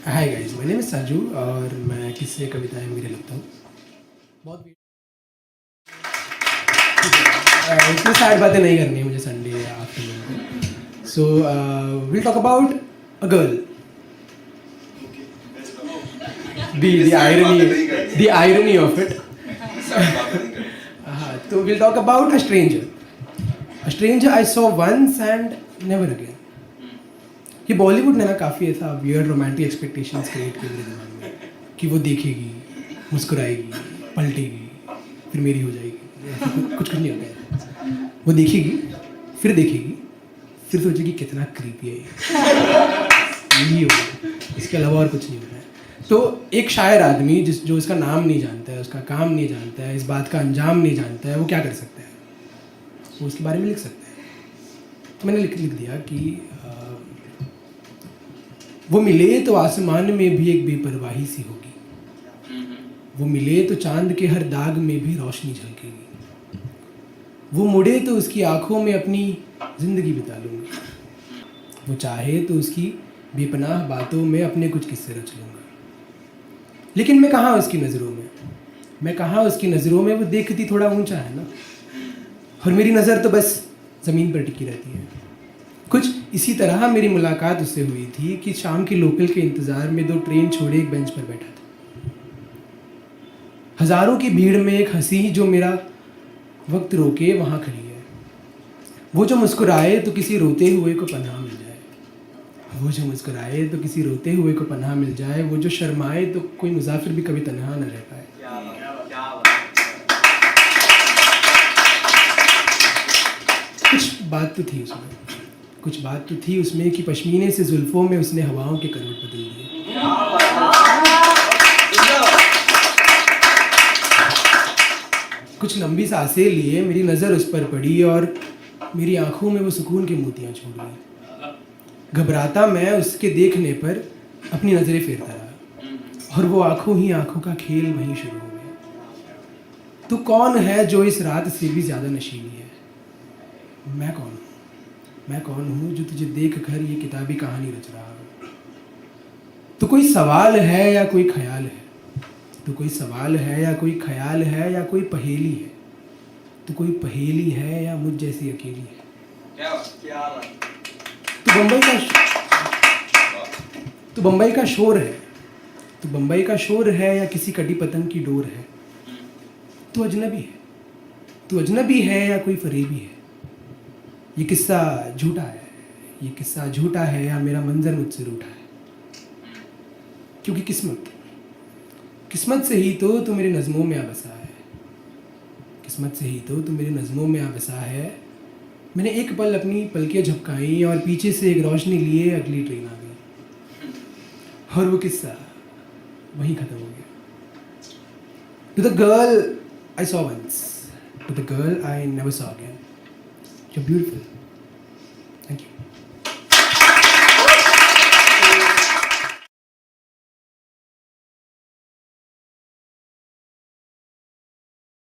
Hi guys, my name is Saju और मैं किससे कविताएं वगैरह लिखता हूँ। बहुत इतनी सैड बातें नहीं करनी है मुझे संडे आफ्टरनून को। So will talk about a girl. The irony of it. हाँ, तो will talk about a stranger I saw once and never again. ये बॉलीवुड ने ना काफ़ी ऐसा वियर्ड रोमांटिक एक्सपेक्टेशंस क्रिएट किए मेरे दिमाग में कि वो देखेगी, मुस्कुराएगी, पलटेगी, फिर मेरी हो जाएगी। ऐसा कुछ नहीं होता है। वो देखेगी, फिर सोचेगी कितना क्रीपी है ये। यही होगा, इसके अलावा और कुछ नहीं होता है। तो एक शायर आदमी जो इसका नाम नहीं जानता है, उसका काम नहीं जानता है, इस बात का अंजाम नहीं जानता है, वो क्या कर सकता है? वो उसके बारे में लिख सकता है। तो मैंने लिख दिया कि वो मिले तो आसमान में भी एक बेपरवाही सी होगी, वो मिले तो चांद के हर दाग में भी रोशनी झलकेगी, वो मुड़े तो उसकी आंखों में अपनी ज़िंदगी बिता लूँगा, वो चाहे तो उसकी बेपनाह बातों में अपने कुछ किस्से रच लूँगा। लेकिन मैं कहाँ उसकी नज़रों में, वो देखती थोड़ा ऊंचा है ना, और मेरी नज़र तो बस ज़मीन पर टिकी रहती है। कुछ इसी तरह मेरी मुलाकात उससे हुई थी कि शाम की लोकल के इंतज़ार में 2 ट्रेन छोड़े एक बेंच पर बैठा था। हज़ारों की भीड़ में एक हंसी जो मेरा वक्त रोके वहाँ खड़ी है। वो जो मुस्कुराए तो किसी रोते हुए को पनाह मिल जाए, वो जो शर्माए तो कोई मुसाफिर भी कभी तन्हा न रह पाए। कुछ बात तो थी उसमें कि पश्मीने से जुल्फ़ों में उसने हवाओं के करवट बदल दिए। कुछ लंबी सांसें लिए मेरी नज़र उस पर पड़ी और मेरी आंखों में वो सुकून की मोतियाँ छोड़ गई। घबराता मैं उसके देखने पर अपनी नज़रें फेरता रहा, और वो आंखों ही आंखों का खेल वहीं शुरू हो गया। तो कौन है जो इस रात से भी ज़्यादा नशीली है? मैं कौन हूँ जो तुझे देख कर ये किताबी कहानी रच रहा हूँ? तो कोई सवाल है या कोई ख्याल है, या कोई पहेली है, तो कोई पहेली है या मुझ जैसी अकेली है। तो बम्बई का शोर है या किसी कटी पतंग की डोर है। तो अजनबी है या कोई फरेबी है। ये किस्सा झूठा है या मेरा मंजर मुझसे रूठा है। क्योंकि किस्मत से ही तो तू मेरे नज़मों में आ बसा है। मैंने एक पल अपनी पलकें झपकाई और पीछे से एक रोशनी लिए अगली ट्रेन आ गई, और वो किस्सा वहीं ख़त्म हो गया। To the girl I saw once, to the girl I never saw again, you are beautiful.